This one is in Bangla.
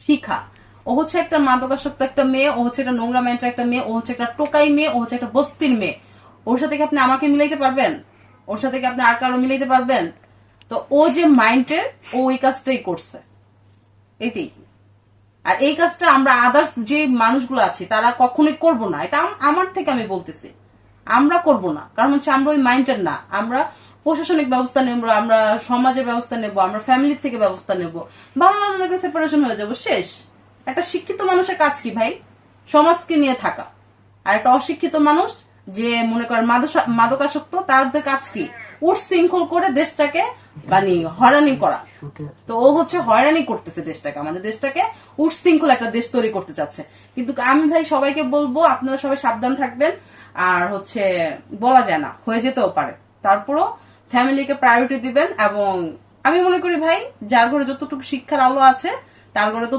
শিখা। ও হচ্ছে একটা মাদকাসক্ত একটা মেয়ে, ও হচ্ছে একটা নোংরা মেন্টাল একটা মেয়ে, ও হচ্ছে একটা টোকাই মেয়ে, ও হচ্ছে একটা বস্তির মেয়ে। ওর সাথে কি আপনি আমাকে মিলাইতে পারবেন? ওর সাথে কি আপনি আর কারো মিলাইতে পারবেন? তো ও যে মাইন্ডের, ও ওই কাজটাই করছে, এটাই। আর এই কাজটা আমরা আদার্স যে মানুষগুলো আছি তারা কখনোই করব না, এটা আমার থেকে আমি বলতেছি। আমরা করব না, কারণ হচ্ছে আমরা ওই মাইন্ডের না। আমরা প্রশাসনিক ব্যবস্থা নেব, আমরা সমাজের ব্যবস্থা নেব, আমরা ফ্যামিলির থেকে ব্যবস্থা নেব, ভালো না একটা সেপারেশন হয়ে যাবো, শেষ। একটা শিক্ষিত মানুষের কাজ কি ভাই? সমাজকে নিয়ে থাকা। আর একটা অশিক্ষিত মানুষ যে মনে করেন মাদকাসক্ত, তাদের কাজ কি? উচ্ছৃঙ্খল করে দেশটাকে মানে হয়রানি করা। তো ও হচ্ছে হয়রানি করতেছে দেশটাকে, আমাদের দেশটাকে উচ্ছৃঙ্খল একটা দেশ তৈরি করতে চাচ্ছে। কিন্তু আমি ভাই সবাইকে বলবো, আপনারা সবাই সাবধান থাকবেন। আর হচ্ছে বলা যায় না, হয়ে যেতেও পারে। তারপরও ফ্যামিলিকে প্রায়োরিটি দিবেন। এবং আমি মনে করি ভাই, যার ঘরে যতটুকু শিক্ষার আলো আছে তার ঘরে তত